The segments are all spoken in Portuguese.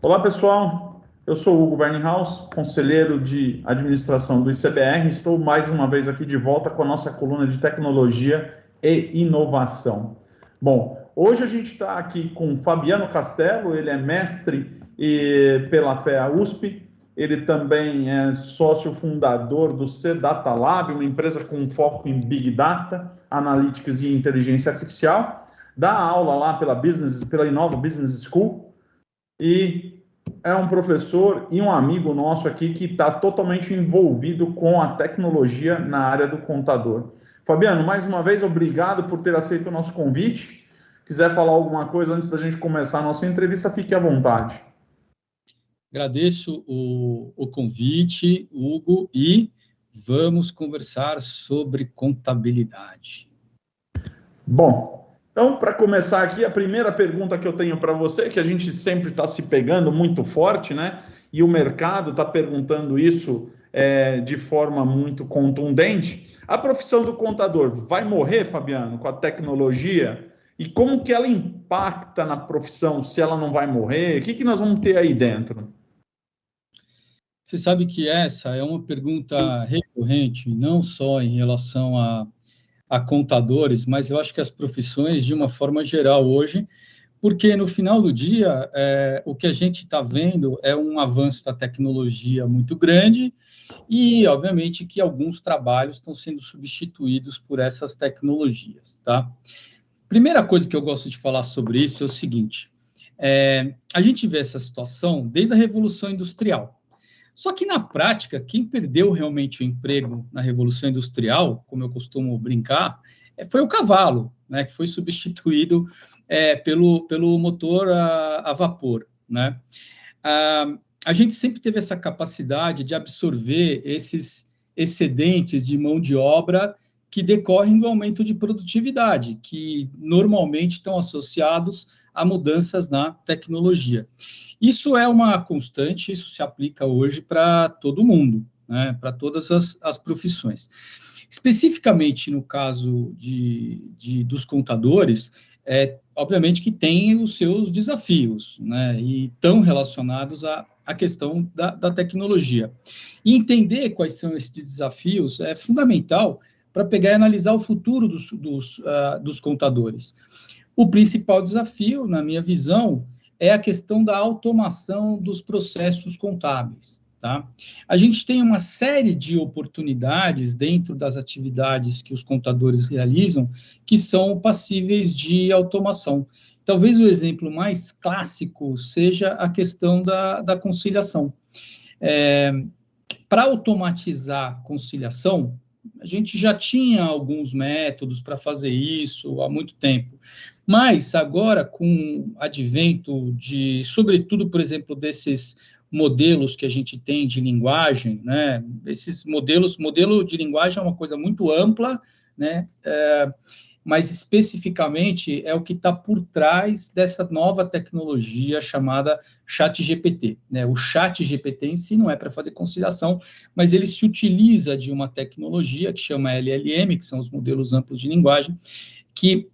Olá, pessoal. Eu sou o Hugo Wernhaus, conselheiro de administração do ICBR. Estou mais uma vez aqui de volta com a nossa coluna de tecnologia e inovação. Bom, hoje a gente está aqui com Fabiano Castelo, ele é mestre pela FEA USP, ele também é sócio fundador do C-Data Lab, uma empresa com foco em Big Data, Analytics e Inteligência Artificial. Dá aula lá pela Inova Business School e é um professor e um amigo nosso aqui que está totalmente envolvido com a tecnologia na área do contador. Fabiano, mais uma vez, obrigado por ter aceito o nosso convite. Quiser falar alguma coisa antes da gente começar a nossa entrevista, fique à vontade. Agradeço o convite, Hugo, e vamos conversar sobre contabilidade. Bom, então, para começar aqui, a primeira pergunta que eu tenho para você, que a gente sempre está se pegando muito forte, né? E o mercado está perguntando isso de forma muito contundente. A profissão do contador vai morrer, Fabiano, com a tecnologia? E como que ela impacta na profissão, se ela não vai morrer? O que nós vamos ter aí dentro? Você sabe que essa é uma pergunta recorrente, não só em relação a contadores, mas eu acho que as profissões de uma forma geral hoje, porque no final do dia, o que a gente está vendo é um avanço da tecnologia muito grande e, obviamente, que alguns trabalhos estão sendo substituídos por essas tecnologias, tá? Primeira coisa que eu gosto de falar sobre isso é o seguinte, a gente vê essa situação desde a Revolução Industrial. Só que, na prática, quem perdeu realmente o emprego na Revolução Industrial, como eu costumo brincar, foi o cavalo, né, que foi substituído pelo motor a vapor, né? A gente sempre teve essa capacidade de absorver esses excedentes de mão de obra que decorrem do aumento de produtividade, que normalmente estão associados a mudanças na tecnologia. Isso é uma constante, isso se aplica hoje para todo mundo, né, para todas as profissões. Especificamente no caso dos contadores, obviamente que tem os seus desafios, né, e estão relacionados à questão da tecnologia. E entender quais são esses desafios é fundamental para pegar e analisar o futuro dos contadores. O principal desafio, na minha visão, é a questão da automação dos processos contábeis. Tá? A gente tem uma série de oportunidades dentro das atividades que os contadores realizam que são passíveis de automação. Talvez o exemplo mais clássico seja a questão da conciliação. Para automatizar a conciliação, a gente já tinha alguns métodos para fazer isso há muito tempo. Mas agora, com o advento sobretudo, por exemplo, desses modelos que a gente tem de linguagem, né? Esses modelo de linguagem é uma coisa muito ampla, né? Mas especificamente é o que está por trás dessa nova tecnologia chamada ChatGPT, né? O ChatGPT em si não é para fazer conciliação, mas ele se utiliza de uma tecnologia que chama LLM, que são os modelos amplos de linguagem, que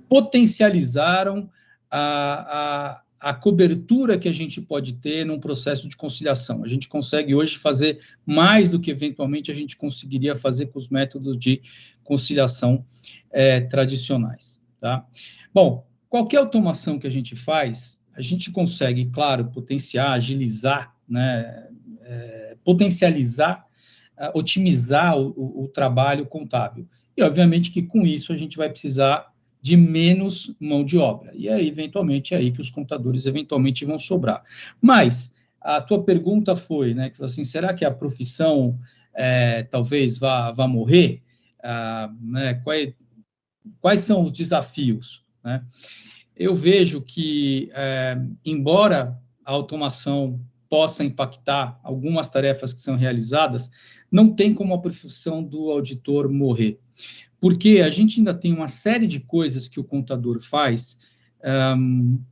potencializaram a cobertura que a gente pode ter num processo de conciliação. A gente consegue hoje fazer mais do que eventualmente a gente conseguiria fazer com os métodos de conciliação tradicionais. Tá? Bom, qualquer automação que a gente faz, a gente consegue, claro, potenciar, agilizar, né, potencializar, otimizar o trabalho contábil. E, obviamente, que com isso a gente vai precisar de menos mão de obra. E aí, eventualmente, é aí que os contadores eventualmente vão sobrar. Mas a tua pergunta foi, né, que assim, será que a profissão talvez vá morrer? Né, quais são os desafios? Né? Eu vejo que, embora a automação possa impactar algumas tarefas que são realizadas, não tem como a profissão do auditor morrer. Porque a gente ainda tem uma série de coisas que o contador faz,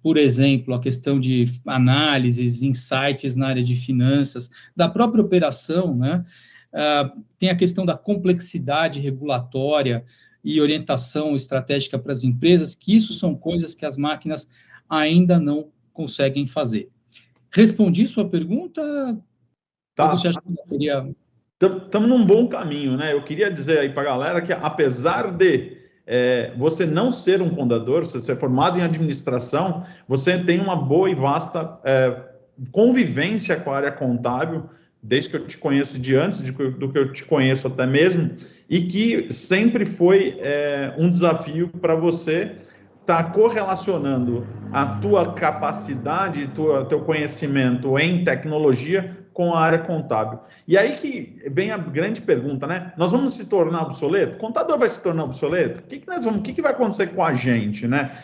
por exemplo, a questão de análises, insights na área de finanças, da própria operação, né? Tem a questão da complexidade regulatória e orientação estratégica para as empresas, que isso são coisas que as máquinas ainda não conseguem fazer. Respondi sua pergunta? Tá. Ou você acha que eu queria... Estamos num bom caminho, né? Eu queria dizer aí para a galera que, apesar de você não ser um contador, você ser formado em administração, você tem uma boa e vasta convivência com a área contábil, desde que eu te conheço de antes, do que eu te conheço até mesmo, e que sempre foi um desafio para você estar correlacionando a tua capacidade, teu conhecimento em tecnologia com a área contábil. E aí que vem a grande pergunta, né? Nós vamos se tornar obsoleto? O contador vai se tornar obsoleto? O que vai acontecer com a gente, né?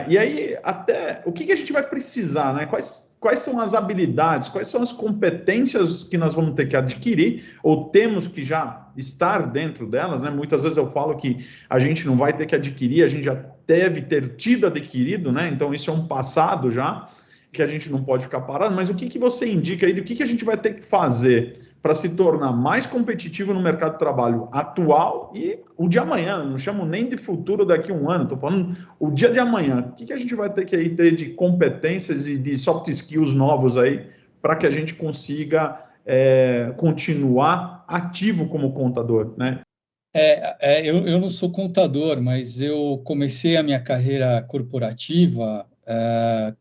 E aí, até o que a gente vai precisar, né? Quais são as habilidades, quais são as competências que nós vamos ter que adquirir, ou temos que já estar dentro delas, né? Muitas vezes eu falo que a gente não vai ter que adquirir, a gente já deve ter tido adquirido, né? Então, isso é um passado já, que a gente não pode ficar parado, mas o que você indica aí, o que a gente vai ter que fazer para se tornar mais competitivo no mercado de trabalho atual e o de amanhã? Não chamo nem de futuro daqui a um ano, estou falando o dia de amanhã. O que a gente vai ter que aí ter de competências e de soft skills novos aí para que a gente consiga continuar ativo como contador, né? Eu não sou contador, mas eu comecei a minha carreira corporativa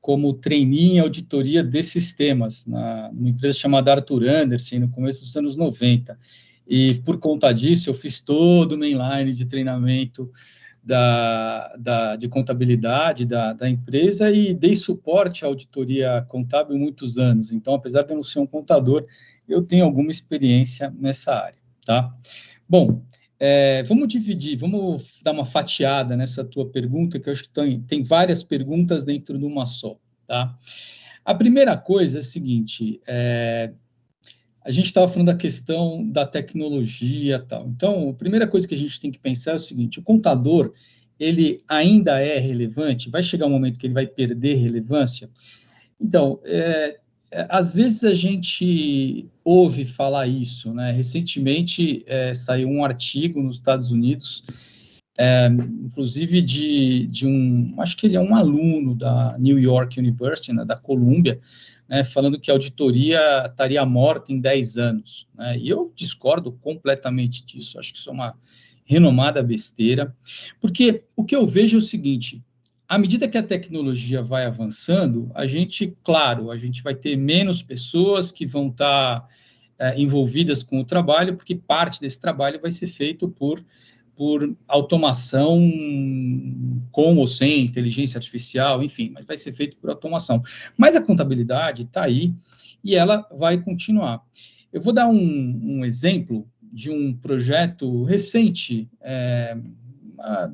como trainee em auditoria de sistemas, numa empresa chamada Arthur Andersen, no começo dos anos 90. E, por conta disso, eu fiz todo o mainline de treinamento de contabilidade da empresa e dei suporte à auditoria contábil muitos anos. Então, apesar de eu não ser um contador, eu tenho alguma experiência nessa área, tá? Bom, vamos dividir, vamos dar uma fatiada nessa tua pergunta, que eu acho que tem várias perguntas dentro de uma só, tá? A primeira coisa é a seguinte, a gente estava falando da questão da tecnologia e tal. Então, a primeira coisa que a gente tem que pensar é o seguinte, o contador, ele ainda é relevante? Vai chegar um momento que ele vai perder relevância? Então, às vezes a gente ouve falar isso, né? Recentemente saiu um artigo nos Estados Unidos, inclusive acho que ele é um aluno da New York University, né, da Columbia, né, falando que a auditoria estaria morta em 10 anos. Né? E eu discordo completamente disso, acho que isso é uma renomada besteira, porque o que eu vejo é o seguinte, à medida que a tecnologia vai avançando, a gente vai ter menos pessoas que vão estar envolvidas com o trabalho, porque parte desse trabalho vai ser feito por automação com ou sem inteligência artificial, enfim, mas vai ser feito por automação. Mas a contabilidade está aí e ela vai continuar. Eu vou dar um exemplo de um projeto recente,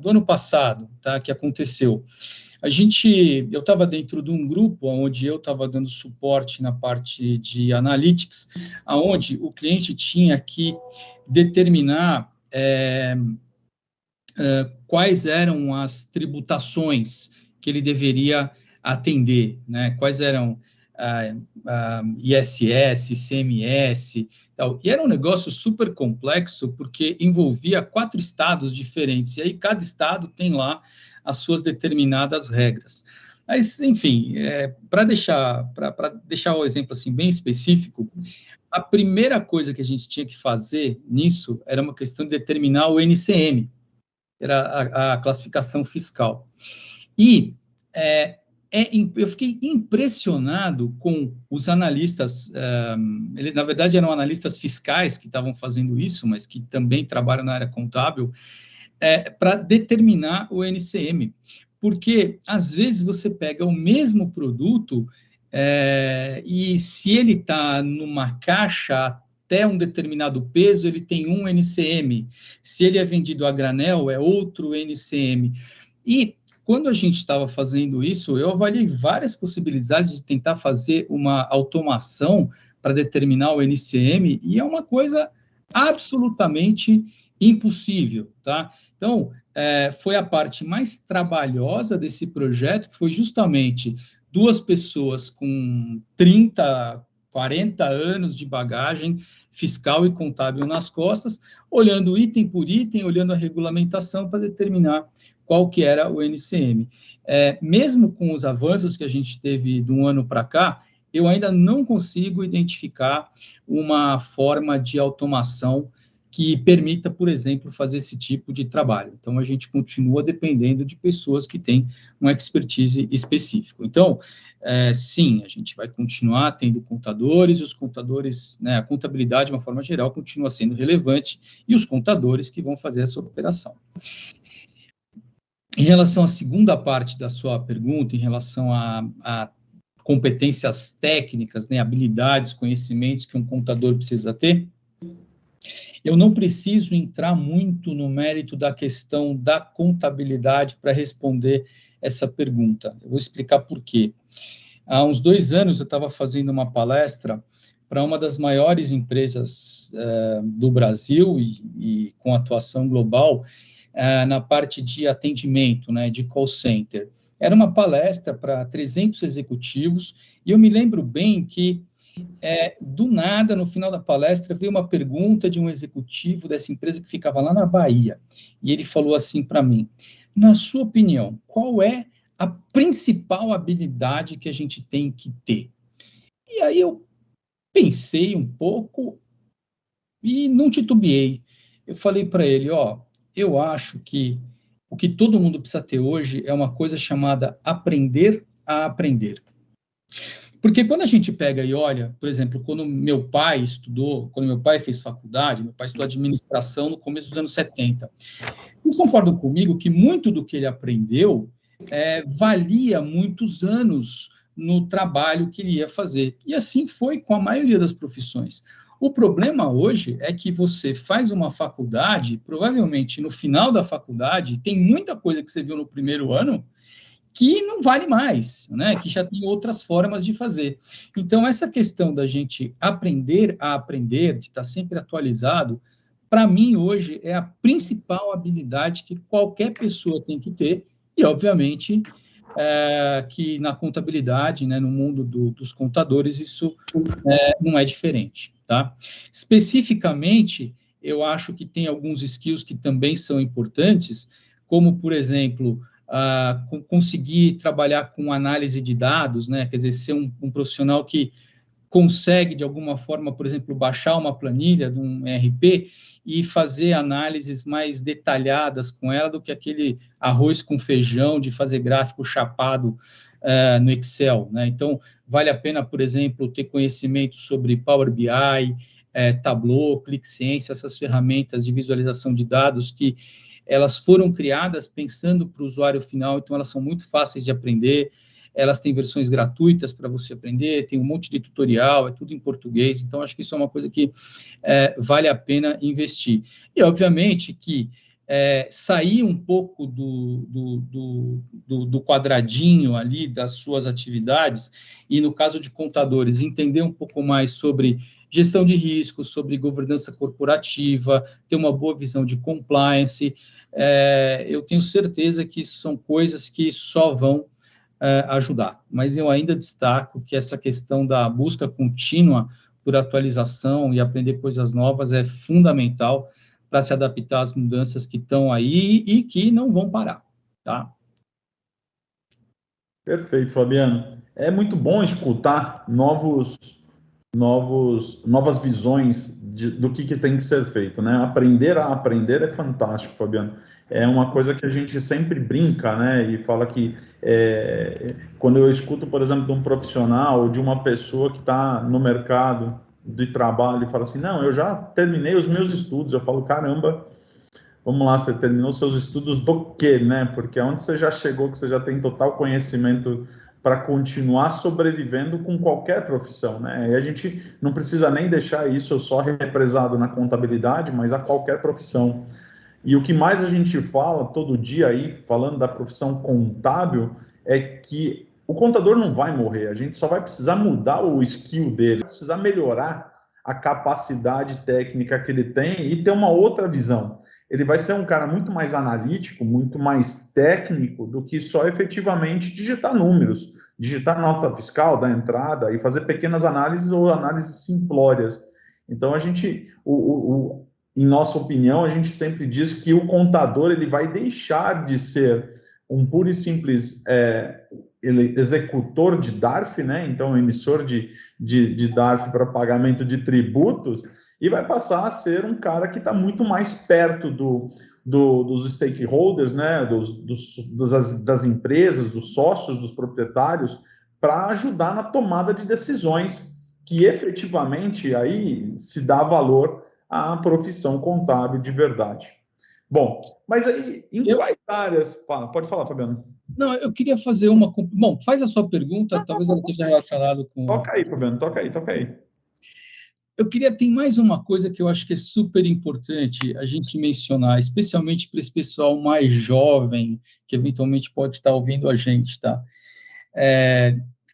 do ano passado, tá, que aconteceu. Eu estava dentro de um grupo onde eu estava dando suporte na parte de analytics, onde o cliente tinha que determinar quais eram as tributações que ele deveria atender, né? Quais eram ISS, ICMS, tal. E era um negócio super complexo, porque envolvia 4 estados diferentes, e aí cada estado tem lá as suas determinadas regras. Mas, enfim, para deixar o exemplo assim, bem específico, a primeira coisa que a gente tinha que fazer nisso era uma questão de determinar o NCM, era a classificação fiscal. E eu fiquei impressionado com os analistas, eles, na verdade, eram analistas fiscais que estavam fazendo isso, mas que também trabalham na área contábil, para determinar o NCM. Porque, às vezes, você pega o mesmo produto e se ele está numa caixa até um determinado peso, ele tem um NCM. Se ele é vendido a granel, é outro NCM. E quando a gente estava fazendo isso, eu avaliei várias possibilidades de tentar fazer uma automação para determinar o NCM, e é uma coisa absolutamente impossível, tá? Então, foi a parte mais trabalhosa desse projeto, que foi justamente 2 pessoas com 30, 40 anos de bagagem fiscal e contábil nas costas, olhando item por item, olhando a regulamentação para determinar qual que era o NCM. Mesmo com os avanços que a gente teve de um ano para cá, eu ainda não consigo identificar uma forma de automação que permita, por exemplo, fazer esse tipo de trabalho. Então, a gente continua dependendo de pessoas que têm uma expertise específica. Então, sim, a gente vai continuar tendo contadores, e os contadores, né, a contabilidade, de uma forma geral, continua sendo relevante, e os contadores que vão fazer essa operação. Em relação à segunda parte da sua pergunta, em relação a competências técnicas, né, habilidades, conhecimentos que um contador precisa ter, eu não preciso entrar muito no mérito da questão da contabilidade para responder essa pergunta. Eu vou explicar por quê. Há uns 2 anos, eu estava fazendo uma palestra para uma das maiores empresas do Brasil e com atuação global na parte de atendimento, né, de call center. Era uma palestra para 300 executivos, e eu me lembro bem que do nada, no final da palestra, veio uma pergunta de um executivo dessa empresa que ficava lá na Bahia. E ele falou assim para mim: na sua opinião, qual é a principal habilidade que a gente tem que ter? E aí eu pensei um pouco e não titubeei. Eu falei para ele: eu acho que o que todo mundo precisa ter hoje é uma coisa chamada aprender a aprender. Porque quando a gente pega e olha, por exemplo, quando meu pai fez faculdade, meu pai estudou administração no começo dos anos 70. Vocês concordam comigo que muito do que ele aprendeu valia muitos anos no trabalho que ele ia fazer? E assim foi com a maioria das profissões. O problema hoje é que você faz uma faculdade, provavelmente no final da faculdade, tem muita coisa que você viu no primeiro ano que não vale mais, né? Que já tem outras formas de fazer. Então, essa questão da gente aprender a aprender, de estar sempre atualizado, para mim, hoje, é a principal habilidade que qualquer pessoa tem que ter, e, obviamente, que na contabilidade, né, no mundo dos contadores, isso não é diferente, tá? Especificamente, eu acho que tem alguns skills que também são importantes, como, por exemplo, conseguir trabalhar com análise de dados, né? Quer dizer, ser um profissional que consegue, de alguma forma, por exemplo, baixar uma planilha de um ERP e fazer análises mais detalhadas com ela do que aquele arroz com feijão de fazer gráfico chapado no Excel, né? Então, vale a pena, por exemplo, ter conhecimento sobre Power BI, Tableau, ClickSense, essas ferramentas de visualização de dados que elas foram criadas pensando para o usuário final, então elas são muito fáceis de aprender, elas têm versões gratuitas para você aprender, tem um monte de tutorial, é tudo em português, então acho que isso é uma coisa que vale a pena investir. E, obviamente, que sair um pouco do quadradinho ali das suas atividades, e no caso de contadores, entender um pouco mais sobre gestão de riscos, sobre governança corporativa, ter uma boa visão de compliance, eu tenho certeza que isso são coisas que só vão ajudar. Mas eu ainda destaco que essa questão da busca contínua por atualização e aprender coisas novas é fundamental para se adaptar às mudanças que estão aí e que não vão parar, tá? Perfeito, Fabiano. É muito bom escutar novas visões do que tem que ser feito, né? Aprender a aprender é fantástico, Fabiano. É uma coisa que a gente sempre brinca, né? E fala que quando eu escuto, por exemplo, de um profissional ou de uma pessoa que está no mercado de trabalho e fala assim, não, eu já terminei os meus estudos. Eu falo, caramba, vamos lá, você terminou seus estudos do quê, né? Porque é onde você já chegou, que você já tem total conhecimento para continuar sobrevivendo com qualquer profissão, né? E a gente não precisa nem deixar isso só represado na contabilidade, mas a qualquer profissão. E o que mais a gente fala todo dia aí, falando da profissão contábil, é que o contador não vai morrer, a gente só vai precisar mudar o skill dele, precisar melhorar a capacidade técnica que ele tem e ter uma outra visão. Ele vai ser um cara muito mais analítico, muito mais técnico do que só efetivamente digitar números, digitar nota fiscal da entrada e fazer pequenas análises ou análises simplórias. Então, em nossa opinião, a gente sempre diz que o contador ele vai deixar de ser um puro e simples executor de DARF, né? Então, emissor de DARF para pagamento de tributos, e vai passar a ser um cara que está muito mais perto dos stakeholders, né? Das empresas, dos sócios, dos proprietários, para ajudar na tomada de decisões que efetivamente aí se dá valor à profissão contábil de verdade. Bom, mas aí, em quais áreas... Pode falar, Fabiano. Não, eu queria fazer uma... Bom, faz a sua pergunta, talvez ela esteja relacionada com... Toca aí, Fabiano, toca aí. Eu queria... Tem mais uma coisa que eu acho que é super importante a gente mencionar, especialmente para esse pessoal mais jovem, que eventualmente pode estar ouvindo a gente, tá?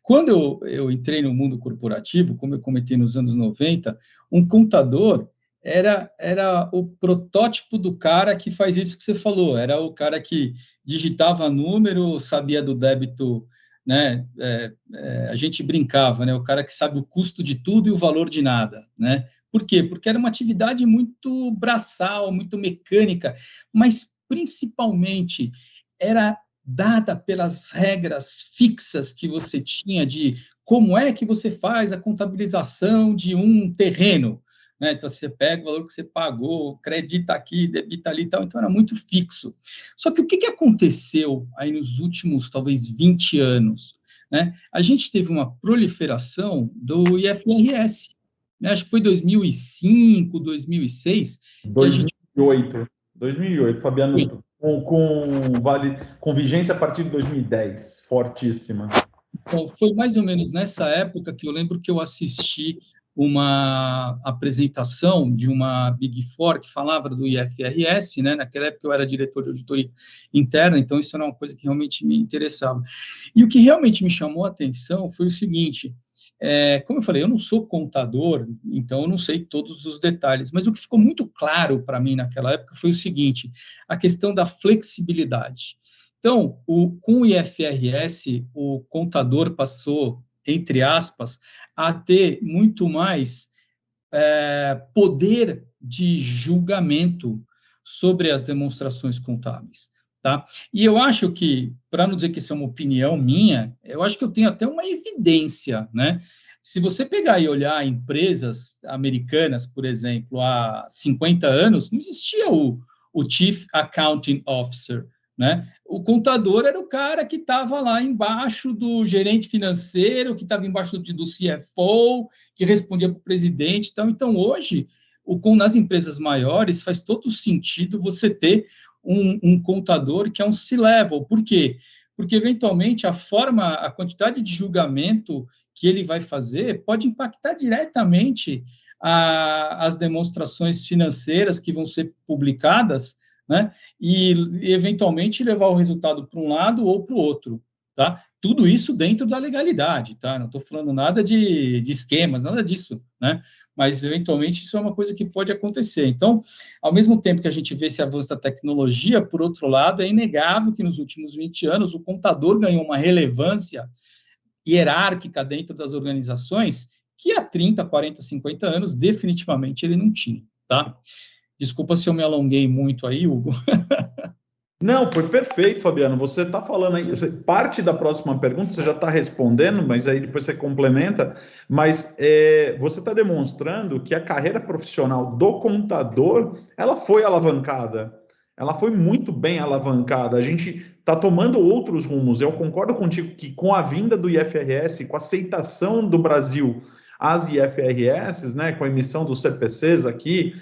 Quando eu entrei no mundo corporativo, como eu comentei nos anos 90, um contador era o protótipo do cara que faz isso que você falou, era o cara que digitava número, sabia do débito, né? A gente brincava, né? O cara que sabe o custo de tudo e o valor de nada, né? Por quê? Porque era uma atividade muito braçal, muito mecânica, mas principalmente era dada pelas regras fixas que você tinha de como é que você faz a contabilização de um terreno, né? Então, você pega o valor que você pagou, acredita aqui, debita ali e tal, então era muito fixo. Só que o que aconteceu aí nos últimos, talvez, 20 anos? Né? A gente teve uma proliferação do IFRS, né? Acho que foi 2005, 2006, 2008, Fabiano, com vigência a partir de 2010, fortíssima. Então, foi mais ou menos nessa época que eu lembro que eu assisti uma apresentação de uma Big Four que falava do IFRS, né? Naquela época eu era diretor de auditoria interna, então isso era uma coisa que realmente me interessava. E o que realmente me chamou a atenção foi o seguinte, como eu falei, eu não sou contador, então eu não sei todos os detalhes, mas o que ficou muito claro para mim naquela época foi o seguinte, a questão da flexibilidade. Então, com o IFRS, o contador passou, entre aspas, a ter muito mais poder de julgamento sobre as demonstrações contábeis. Tá? E eu acho que, para não dizer que isso é uma opinião minha, eu acho que eu tenho até uma evidência, né? Se você pegar e olhar empresas americanas, por exemplo, há 50 anos, não existia o Chief Accounting Officer, né? O contador era o cara que estava lá embaixo do gerente financeiro, que estava embaixo do CFO, que respondia para o presidente. Então hoje, nas empresas maiores, faz todo sentido você ter um contador que é um C-level. Por quê? Porque, eventualmente, a quantidade de julgamento que ele vai fazer pode impactar diretamente as demonstrações financeiras que vão ser publicadas, né? E, eventualmente, levar o resultado para um lado ou para o outro, tá? Tudo isso dentro da legalidade, tá? Não estou falando nada de esquemas, nada disso, né? Mas, eventualmente, isso é uma coisa que pode acontecer. Então, ao mesmo tempo que a gente vê esse avanço da tecnologia, por outro lado, é inegável que nos últimos 20 anos o contador ganhou uma relevância hierárquica dentro das organizações que há 30, 40, 50 anos definitivamente ele não tinha, tá? Desculpa se eu me alonguei muito aí, Hugo. Não, foi perfeito, Fabiano. Você está falando aí, parte da próxima pergunta você já está respondendo, mas aí depois você complementa. Mas você está demonstrando que a carreira profissional do contador ela foi alavancada. Ela foi muito bem alavancada. A gente está tomando outros rumos. Eu concordo contigo que com a vinda do IFRS, com a aceitação do Brasil às IFRS, né, com a emissão dos CPCs aqui,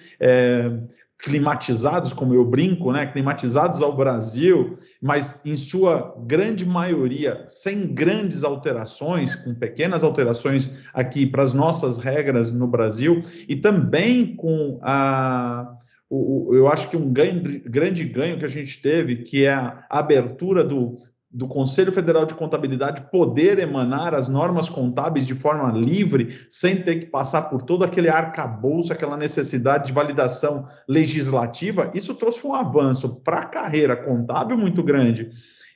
climatizados, como eu brinco, né, climatizados ao Brasil, mas em sua grande maioria sem grandes alterações, com pequenas alterações aqui para as nossas regras no Brasil, e também com eu acho que um grande ganho que a gente teve, que é a abertura do Conselho Federal de Contabilidade poder emanar as normas contábeis de forma livre, sem ter que passar por todo aquele arcabouço, aquela necessidade de validação legislativa, isso trouxe um avanço para a carreira contábil muito grande.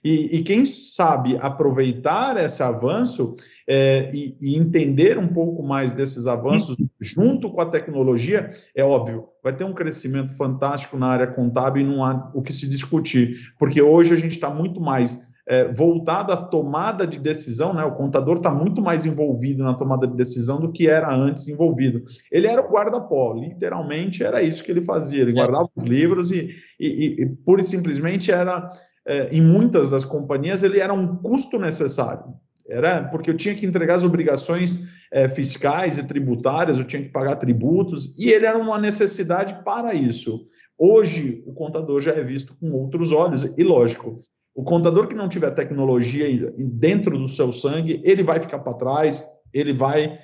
E quem sabe aproveitar esse avanço e entender um pouco mais desses avanços junto com a tecnologia, é óbvio, vai ter um crescimento fantástico na área contábil e não há o que se discutir, porque hoje a gente está muito mais voltado à tomada de decisão, né? O contador está muito mais envolvido na tomada de decisão do que era antes envolvido. Ele era o guarda-pó, literalmente era isso que ele fazia, ele guardava os livros e pura e simplesmente era, em muitas das companhias, ele era um custo necessário. Era porque eu tinha que entregar as obrigações fiscais e tributárias, eu tinha que pagar tributos, e ele era uma necessidade para isso. Hoje, o contador já é visto com outros olhos, e lógico, o contador que não tiver tecnologia dentro do seu sangue, ele vai ficar para trás, ele vai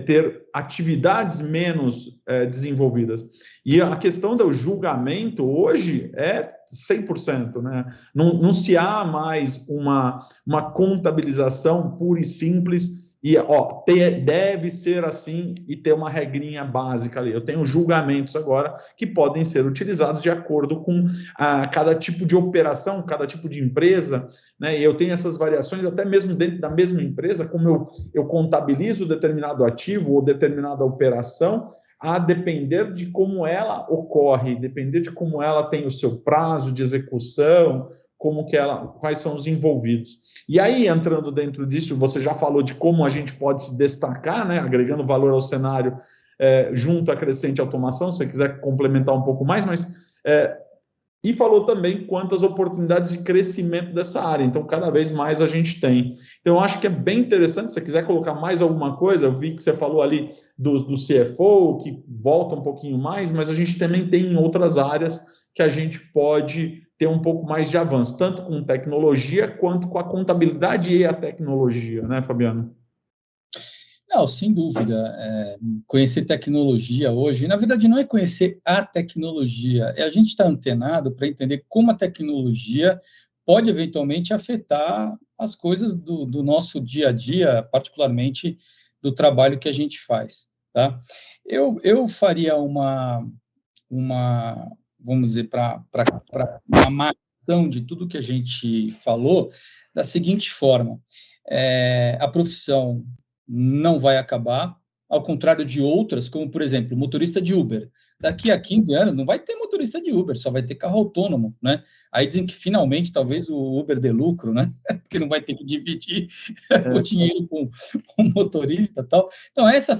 ter atividades menos desenvolvidas. E a questão do julgamento hoje é 100%, né? Não se há mais uma contabilização pura e simples e deve ser assim e ter uma regrinha básica ali. Eu tenho julgamentos agora que podem ser utilizados de acordo com cada tipo de operação, cada tipo de empresa, né? E eu tenho essas variações até mesmo dentro da mesma empresa, como eu contabilizo determinado ativo ou determinada operação, a depender de como ela ocorre, depender de como ela tem o seu prazo de execução, quais são os envolvidos. E aí, entrando dentro disso, você já falou de como a gente pode se destacar, né, agregando valor ao cenário junto à crescente automação, se você quiser complementar um pouco mais, e falou também quantas oportunidades de crescimento dessa área, então cada vez mais a gente tem. Então eu acho que é bem interessante, se você quiser colocar mais alguma coisa, eu vi que você falou ali do CFO, que volta um pouquinho mais, mas a gente também tem em outras áreas que a gente pode ter um pouco mais de avanço, tanto com tecnologia quanto com a contabilidade e a tecnologia, né, Fabiano? Não, sem dúvida. Conhecer tecnologia hoje, na verdade, não é conhecer a tecnologia, é a gente estar antenado para entender como a tecnologia pode eventualmente afetar as coisas do nosso dia a dia, particularmente do trabalho que a gente faz, tá? Eu faria vamos dizer, para uma marcação de tudo que a gente falou, da seguinte forma: a profissão não vai acabar, ao contrário de outras, como, por exemplo, motorista de Uber. Daqui a 15 anos não vai ter motorista de Uber, só vai ter carro autônomo, né? Aí dizem que finalmente talvez o Uber dê lucro, né? Porque não vai ter que dividir o dinheiro com o motorista e tal. Então, essas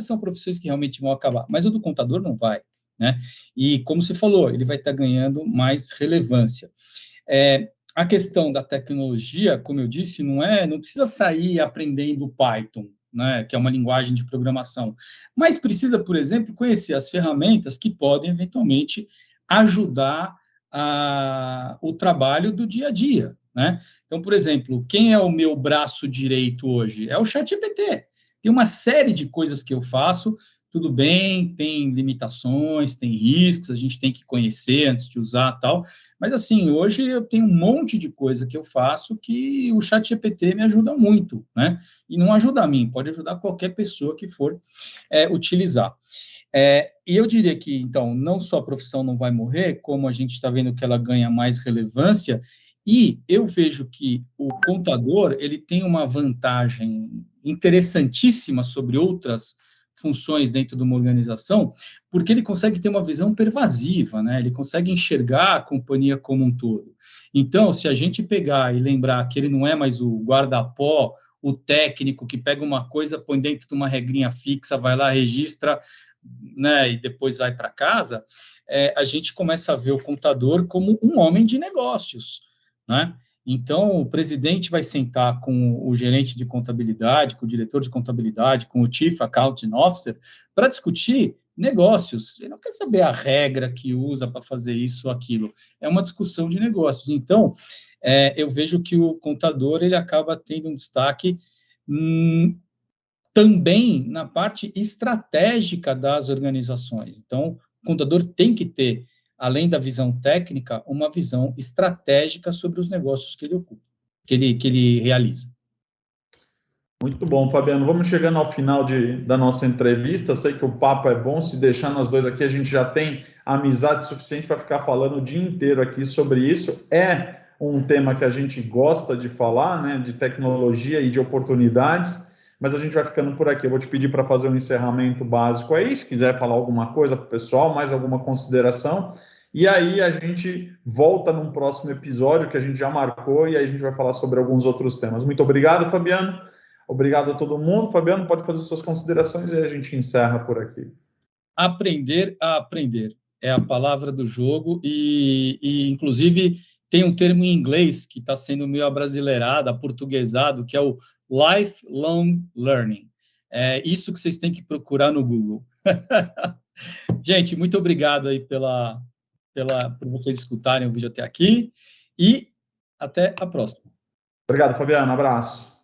são profissões que realmente vão acabar, mas o do contador não vai, né? E, como você falou, ele vai estar ganhando mais relevância. A questão da tecnologia, como eu disse, não precisa sair aprendendo Python, né, que é uma linguagem de programação, mas precisa, por exemplo, conhecer as ferramentas que podem eventualmente ajudar o trabalho do dia a dia, né? Então, por exemplo, quem é o meu braço direito hoje? É o ChatGPT. Tem uma série de coisas que eu faço. Tudo bem, tem limitações, tem riscos, a gente tem que conhecer antes de usar tal, mas assim, hoje eu tenho um monte de coisa que eu faço que o ChatGPT me ajuda muito, né? E não ajuda a mim, pode ajudar qualquer pessoa que for utilizar. E eu diria que, então, não só a profissão não vai morrer, como a gente está vendo que ela ganha mais relevância, e eu vejo que o contador, ele tem uma vantagem interessantíssima sobre outras funções dentro de uma organização, porque ele consegue ter uma visão pervasiva, né? Ele consegue enxergar a companhia como um todo. Então, se a gente pegar e lembrar que ele não é mais o guarda-pó, o técnico que pega uma coisa, põe dentro de uma regrinha fixa, vai lá, registra, né, e depois vai para casa, a gente começa a ver o contador como um homem de negócios, né? Então, o presidente vai sentar com o gerente de contabilidade, com o diretor de contabilidade, com o Chief Accounting Officer, para discutir negócios. Ele não quer saber a regra que usa para fazer isso ou aquilo. É uma discussão de negócios. Então, eu vejo que o contador ele acaba tendo um destaque também na parte estratégica das organizações. Então, o contador tem que ter, além da visão técnica, uma visão estratégica sobre os negócios que ele ocupa, que ele realiza. Muito bom, Fabiano. Vamos chegando ao final da nossa entrevista. Sei que o papo é bom. Se deixar nós dois aqui, a gente já tem amizade suficiente para ficar falando o dia inteiro aqui sobre isso. É um tema que a gente gosta de falar, né, de tecnologia e de oportunidades, mas a gente vai ficando por aqui. Eu vou te pedir para fazer um encerramento básico aí, se quiser falar alguma coisa para o pessoal, mais alguma consideração, e aí a gente volta num próximo episódio que a gente já marcou, e aí a gente vai falar sobre alguns outros temas. Muito obrigado, Fabiano. Obrigado a todo mundo. Fabiano, pode fazer suas considerações e a gente encerra por aqui. Aprender a aprender é a palavra do jogo inclusive, tem um termo em inglês que está sendo meio abrasileirado, aportuguesado, que é o lifelong learning. É isso que vocês têm que procurar no Google. Gente, muito obrigado aí por vocês escutarem o vídeo até aqui e até a próxima. Obrigado, Fabiano. Abraço.